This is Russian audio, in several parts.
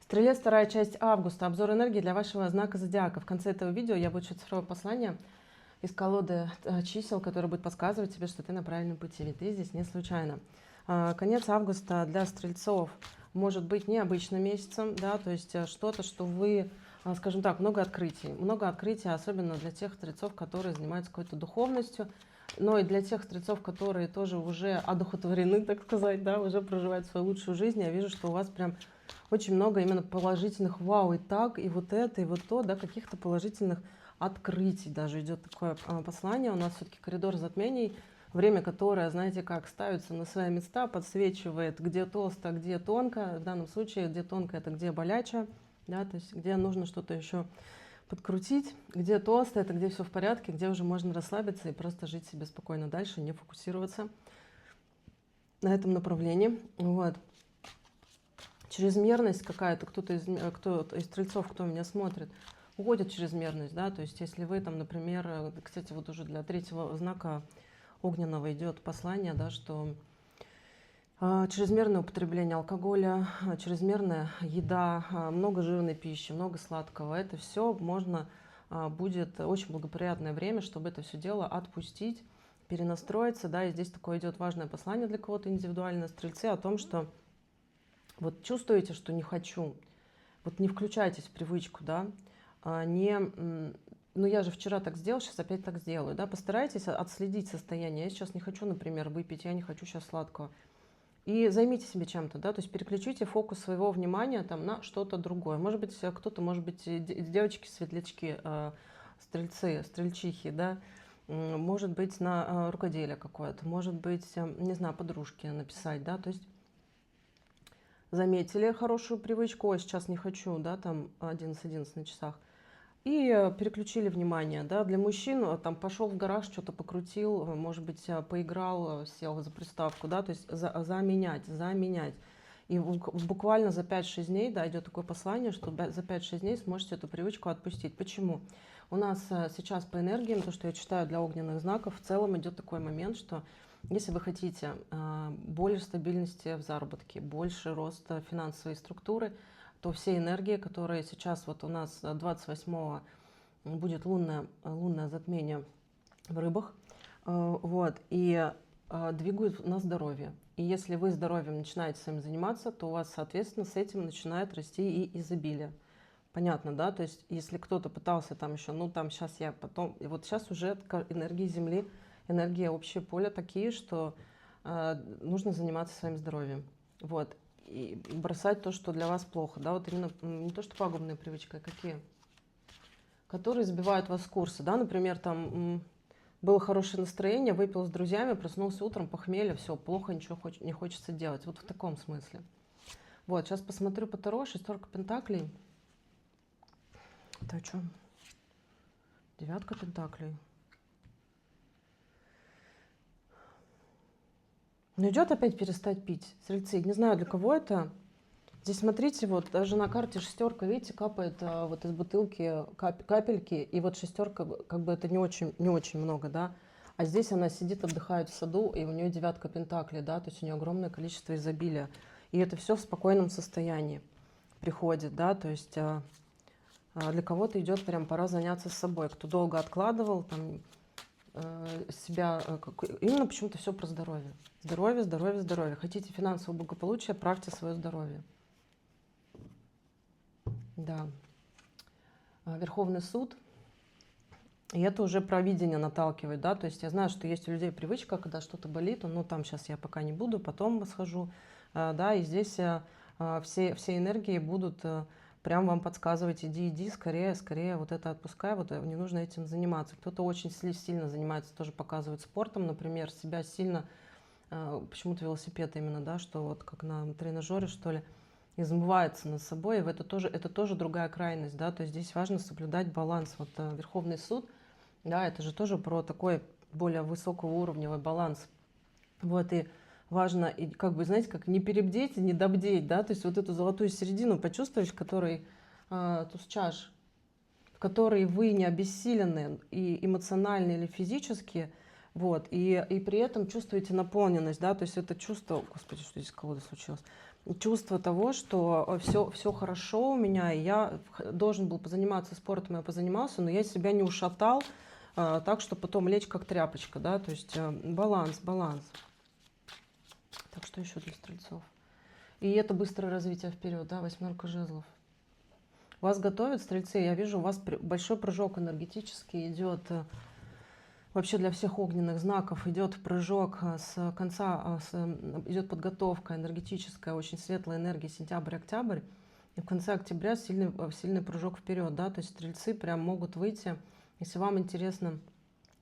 Стрелец, вторая часть августа. Обзор энергии для вашего знака зодиака. В конце этого видео я буду цифровое послание из колоды чисел, которое будет подсказывать тебе, что ты на правильном пути. Ведь ты здесь не случайно. Конец августа для стрельцов может быть необычным месяцем, да, то есть что-то, что вы, скажем так, много открытий, особенно для тех стрельцов, которые занимаются какой-то духовностью, но и для тех стрельцов, которые тоже уже одухотворены, так сказать, да, уже проживают свою лучшую жизнь. Я вижу, что у вас прям очень много именно положительных вау, и так, и вот это, и вот то, да, каких-то положительных открытий даже идет такое послание. У нас все-таки коридор затмений, время, которое, знаете, как ставится на свои места, подсвечивает, где толсто, где тонко. В данном случае, где тонко, это где боляче, да, то есть где нужно что-то еще подкрутить, где толсто, это где все в порядке, где уже можно расслабиться и просто жить себе спокойно дальше, не фокусироваться на этом направлении. Вот. Чрезмерность какая-то, кто из стрельцов, кто меня смотрит, уходит чрезмерность, да, то есть если вы там, например, кстати, вот уже для третьего знака огненного идет послание, да, что чрезмерное употребление алкоголя, чрезмерная еда, много жирной пищи, много сладкого, это все можно, будет очень благоприятное время, чтобы это все дело отпустить, перенастроиться, да, и здесь такое идет важное послание для кого-то индивидуально, стрельцы, о том, что вот чувствуете, что не хочу, вот не включайтесь в привычку, да, ну я же вчера так сделал, сейчас опять так сделаю, да, постарайтесь отследить состояние. Я сейчас не хочу, например, выпить, я не хочу сейчас сладкого. И займите себе чем-то, да, то есть переключите фокус своего внимания там на что-то другое. Может быть, кто-то, может быть, девочки, светлячки, стрельцы, стрельчихи, да, может быть, на рукоделие какое-то, может быть, не знаю, подружке написать, да, то есть заметили хорошую привычку, ой, сейчас не хочу, да, там 11:11 на часах, и переключили внимание, да, для мужчин там пошел в гараж, что-то покрутил, может быть, поиграл, сел за приставку, да, то есть заменять. И буквально за 5-6 дней, да, идет такое послание, что за 5-6 дней сможете эту привычку отпустить. Почему? У нас сейчас по энергиям, то, что я читаю для огненных знаков, в целом идет такой момент, что если вы хотите больше стабильности в заработке, больше роста финансовой структуры, то все энергии, которые сейчас вот у нас 28-го будет лунное затмение в рыбах, вот, и двигают на здоровье. И если вы здоровьем начинаете своим заниматься, то у вас, соответственно, с этим начинает расти и изобилие. Понятно, да? То есть, если кто-то пытался там еще, ну там сейчас я потом, и вот сейчас уже энергии Земли, энергия общее поле такие, что нужно заниматься своим здоровьем. Вот. И бросать то, что для вас плохо, да, вот именно не то, что пагубные привычки, а какие, которые сбивают вас с курса, да, например, там было хорошее настроение, выпил с друзьями, проснулся утром, похмелье, все, плохо, ничего не хочется делать, вот в таком смысле. Вот, сейчас посмотрю по Таро, шестерка пентаклей, это что, девятка пентаклей. Ну идет опять перестать пить, стрельцы, не знаю, для кого это. Здесь смотрите, вот даже на карте шестерка, видите, капает вот из бутылки капельки, и вот шестерка, как бы это не очень много, да. А здесь она сидит, отдыхает в саду, и у нее девятка пентаклей, да, то есть у нее огромное количество изобилия. И это все в спокойном состоянии приходит, да, то есть для кого-то идет прям пора заняться собой. Кто долго откладывал, там, себя, именно почему-то все про здоровье. Здоровье, здоровье, здоровье. Хотите финансового благополучия, правьте свое здоровье. Да. Верховный суд. И это уже про видение наталкивает, да, то есть я знаю, что есть у людей привычка, когда что-то болит, ну там сейчас я пока не буду, потом схожу, да, и здесь все энергии будут прям вам подсказывать, иди, скорее вот это отпускай, вот не нужно этим заниматься. Кто-то очень сильно занимается, тоже показывает спортом, например, себя сильно, почему-то велосипед именно, да, что вот как на тренажере, что ли, измывается над собой, и это тоже другая крайность, да, то есть здесь важно соблюдать баланс. Вот Верховный суд, да, это же тоже про такой более высокого уровневый баланс. Вот, и важно, и как бы, знаете, как не перебдеть и не добдеть, да, то есть вот эту золотую середину почувствовать, в которой туз чаш, в которой вы не обессилены и эмоционально или физически, вот, и при этом чувствуете наполненность, да, то есть это чувство, господи, что здесь колода случилось, чувство того, что все хорошо у меня, и я должен был позаниматься спортом, я позанимался, но я себя не ушатал, так что потом лечь как тряпочка, да, то есть баланс, баланс. Так, что еще для стрельцов? И это быстрое развитие вперед, да, 8 жезлов. Вас готовят, стрельцы, я вижу, у вас большой прыжок энергетический идет. Вообще для всех огненных знаков идет прыжок с конца, идет подготовка энергетическая, очень светлая энергия, сентябрь-октябрь. И в конце октября сильный прыжок вперед, да, то есть стрельцы прям могут выйти, если вам интересно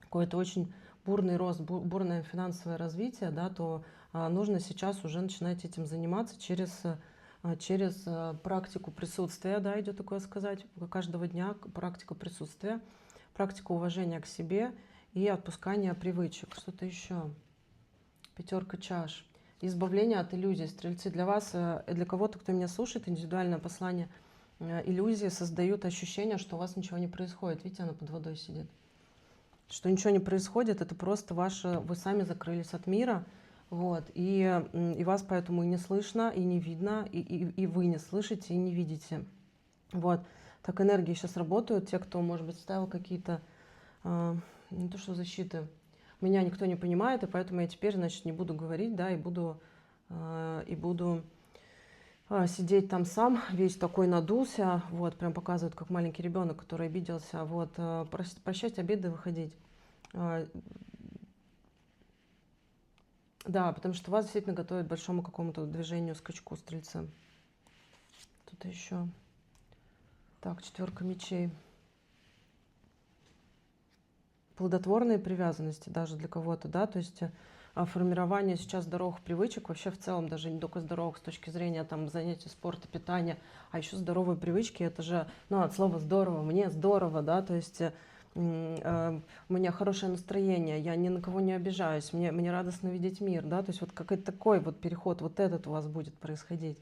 какой-то очень бурный рост, бурное финансовое развитие, да, то нужно сейчас уже начинать этим заниматься через практику присутствия, да, идет такое сказать, каждого дня практика присутствия, практика уважения к себе и отпускание привычек. Что-то еще. 5 чаш. Избавление от иллюзий. Стрельцы, для вас, для кого-то, кто меня слушает, индивидуальное послание, иллюзии создают ощущение, что у вас ничего не происходит. Видите, она под водой сидит. Что ничего не происходит, это просто вы сами закрылись от мира, вот, и вас поэтому и не слышно, и не видно, и вы не слышите, и не видите. Вот. Так энергии сейчас работают. Те, кто, может быть, ставил какие-то, не то что защиты, меня никто не понимает, и поэтому я теперь, значит, не буду говорить, да, и буду сидеть там сам, весь такой надулся, вот, прям показывает, как маленький ребенок, который обиделся, вот, прощать обиды, выходить. Да, потому что вас действительно готовят к большому какому-то движению, скачку, стрельцы. Тут еще. Так, 4 мечей. Плодотворные привязанности даже для кого-то, да, то есть формирование сейчас здоровых привычек, вообще в целом даже не только здоровых с точки зрения там занятий спорта, питания, а еще здоровые привычки, это же, ну, от слова здорово, мне здорово, да, то есть у меня хорошее настроение, я ни на кого не обижаюсь, мне радостно видеть мир, да, то есть вот какой-то такой вот переход, вот этот у вас будет происходить,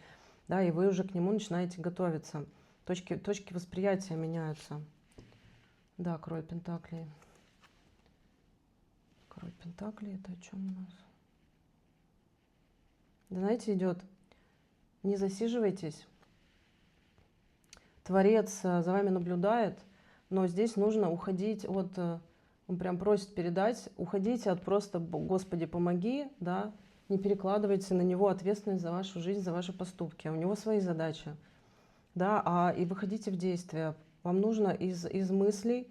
да, и вы уже к нему начинаете готовиться, точки восприятия меняются. Да, король пентаклей. Король пентаклей, это о чем у нас? Да, знаете, идет, не засиживайтесь, Творец за вами наблюдает, но здесь нужно уходить от, он прям просит передать, уходите от просто «Господи, помоги», да, не перекладывайте на него ответственность за вашу жизнь, за ваши поступки, у него свои задачи, да, и выходите в действие. Вам нужно из мыслей,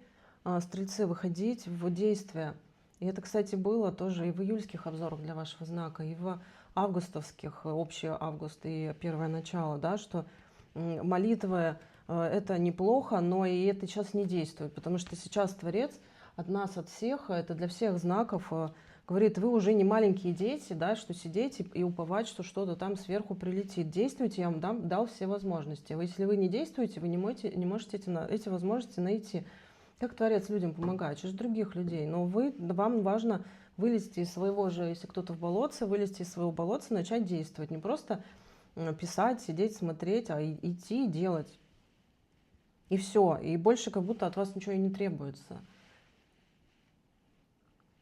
стрельцы, выходить в действие. И это, кстати, было тоже и в июльских обзорах для вашего знака, и в августовских, общий август и первое начало, да, что молитва это неплохо, но и это сейчас не действует, потому что сейчас Творец от нас, от всех, это для всех знаков, говорит, вы уже не маленькие дети, да, что сидеть и уповать, что что-то там сверху прилетит. Действуйте, я вам дал все возможности. Если вы не действуете, вы не можете эти возможности найти. Как Творец людям помогает? Через других людей. Но вам важно вылезти из своего же, если кто-то в болотце, вылезти из своего болотца, начать действовать. Не просто писать, сидеть, смотреть, а идти и делать. И все. И больше как будто от вас ничего и не требуется.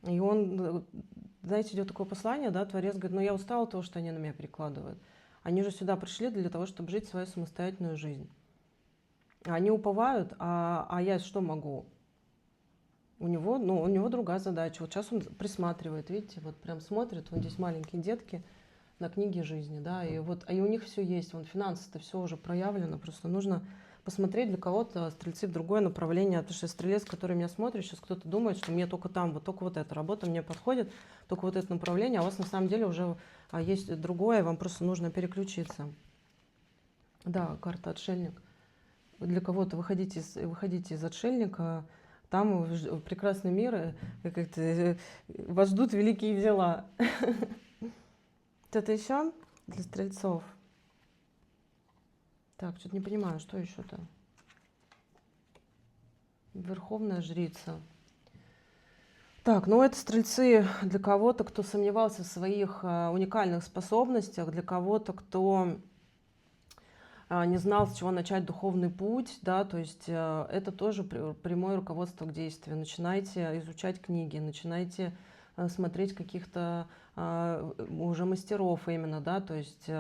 И он, знаете, идет такое послание, да, Творец говорит, ну я устал от того, что они на меня перекладывают. Они же сюда пришли для того, чтобы жить свою самостоятельную жизнь. Они уповают, а я что могу? У него другая задача. Вот сейчас он присматривает, видите, вот прям смотрит, вот здесь маленькие детки на книги жизни, да, и вот, и у них все есть, вон финансы-то все уже проявлено, просто нужно посмотреть для кого-то, стрельцы, в другое направление, потому что стрелец, который меня смотрит, сейчас кто-то думает, что мне только там, вот только вот эта работа мне подходит, только вот это направление, а у вас на самом деле уже есть другое, вам просто нужно переключиться. Да, карта отшельник. Для кого-то выходите из отшельника, там прекрасный мир, вас ждут великие дела. Что-то еще для стрельцов? Так, что-то не понимаю, что еще-то? Верховная жрица. Так, ну это стрельцы для кого-то, кто сомневался в своих уникальных способностях, для кого-то, кто не знал, с чего начать духовный путь, да, то есть это тоже прямое руководство к действию. Начинайте изучать книги, начинайте смотреть каких-то уже мастеров именно, да, то есть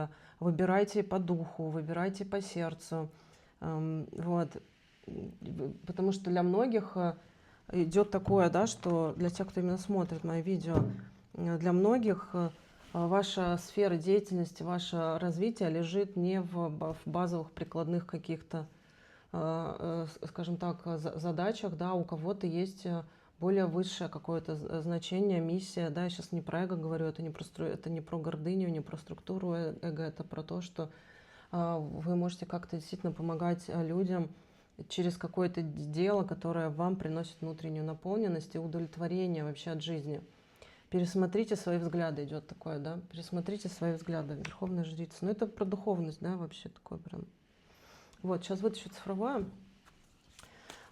выбирайте по духу, выбирайте по сердцу. Вот. Потому что для многих идет такое, да, что для тех, кто именно смотрит мои видео, для многих ваша сфера деятельности, ваше развитие лежит не в базовых прикладных каких-то, скажем так, задачах, да, у кого-то есть более высшее какое-то значение, миссия, да, я сейчас не про эго говорю, это не про гордыню, не про структуру эго, это про то, что вы можете как-то действительно помогать людям через какое-то дело, которое вам приносит внутреннюю наполненность и удовлетворение вообще от жизни. Пересмотрите свои взгляды, идет такое, да, пересмотрите свои взгляды, Верховная Жрица. Ну, это про духовность, да, вообще такое прям. Вот, сейчас вытащу цифровое.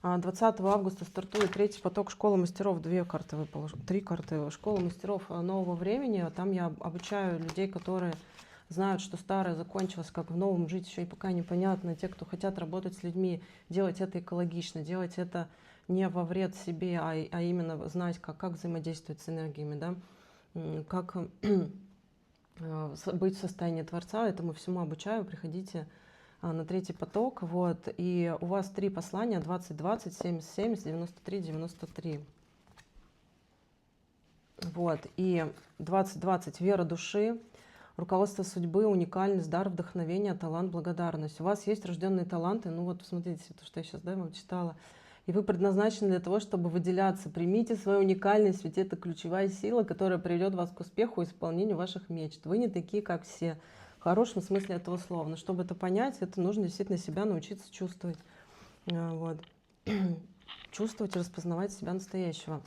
20 августа стартует третий поток школы мастеров. 2 карты выпало, 3 карты. Школа мастеров нового времени. Там я обучаю людей, которые знают, что старое закончилось, как в новом жить еще и пока непонятно. Те, кто хотят работать с людьми, делать это экологично, делать это не во вред себе, а именно знать, как взаимодействовать с энергиями, да? Как быть в состоянии Творца. Этому всему обучаю. Приходите на третий поток. Вот. И у вас 3 послания: 20-20, 70-70, 93-93. Вот. И 20-20 — вера души, руководство судьбы, уникальность, дар, вдохновение, талант, благодарность. У вас есть рожденные таланты. Ну вот, смотрите, то, что я сейчас, да, вам читала. И вы предназначены для того, чтобы выделяться. Примите свою уникальность, ведь это ключевая сила, которая приведет вас к успеху и исполнению ваших мечт. Вы не такие, как все. В хорошем смысле этого слова. Но чтобы это понять, это нужно действительно себя научиться чувствовать. Вот. Чувствовать и распознавать себя настоящего.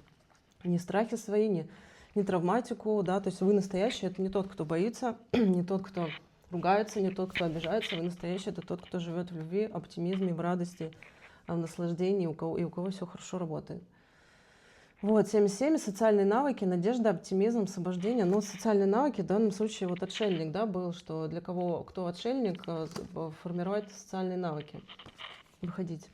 Не страхи свои, не травматику, да, то есть вы настоящий — это не тот, кто боится, не тот, кто ругается, не тот, кто обижается. Вы настоящий — это тот, кто живет в любви, оптимизме, в радости, в наслаждении, у кого все хорошо работает. Вот, 77 — социальные навыки, надежда, оптимизм, освобождение. Но социальные навыки в данном случае вот отшельник, да, был, что для кого, кто отшельник, формировать социальные навыки. Выходить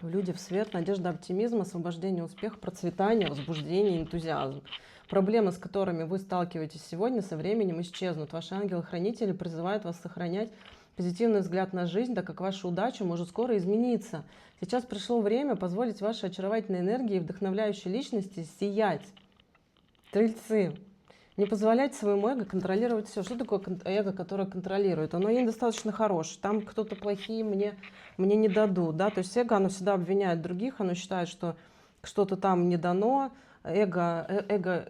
в люди, в свет, надежда, оптимизм, освобождение, успех, процветание, возбуждение, энтузиазм. Проблемы, с которыми вы сталкиваетесь сегодня, со временем исчезнут. Ваши ангелы-хранители призывают вас сохранять позитивный взгляд на жизнь, так как ваша удача может скоро измениться. Сейчас пришло время позволить вашей очаровательной энергии и вдохновляющей личности сиять. Стрельцы. Не позволять своему эго контролировать все. Что такое эго, которое контролирует? Оно недостаточно хорошее. Там кто-то плохие, мне не дадут. Да? То есть эго, оно всегда обвиняет других, оно считает, что что-то там не дано. Эго,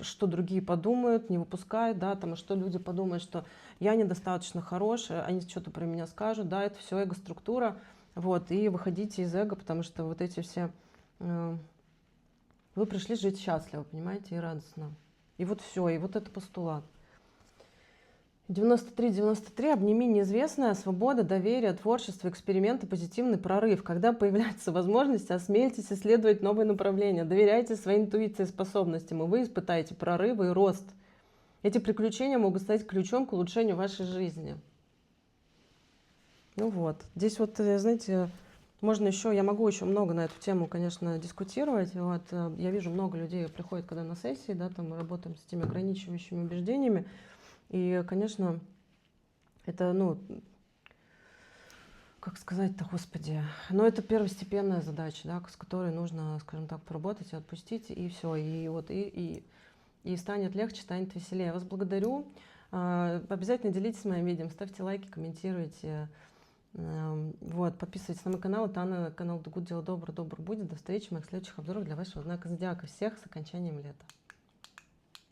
что другие подумают, не выпускает, да, там, и что люди подумают, что я недостаточно хорош, они что-то про меня скажут, да, это все эго-структура. Вот, и выходите из эго, потому что вот эти все... Вы пришли жить счастливо, понимаете, и радостно. И вот все, и вот это постулат. 93-93. Обними неизвестное. Свобода, доверие, творчество, эксперименты, позитивный прорыв. Когда появляется возможность, осмельтесь исследовать новые направления. Доверяйте своей интуиции и способностям, и вы испытаете прорывы и рост. Эти приключения могут стать ключом к улучшению вашей жизни. Ну вот. Здесь вот, знаете, можно еще, я могу еще много на эту тему, конечно, дискутировать. Вот. Я вижу, много людей приходят, когда на сессии, да, там мы работаем с этими ограничивающими убеждениями. И, конечно, это, ну, как сказать-то, Господи, но это первостепенная задача, да, с которой нужно, скажем так, поработать и отпустить, и все, и вот, и станет легче, станет веселее. Я вас благодарю. Обязательно делитесь моим видео, ставьте лайки, комментируйте. Вот, подписывайтесь на мой канал, это Анна, канал Дугуд, дело добро будет. До встречи в моих следующих обзорах для вашего знака зодиака. Всех с окончанием лета.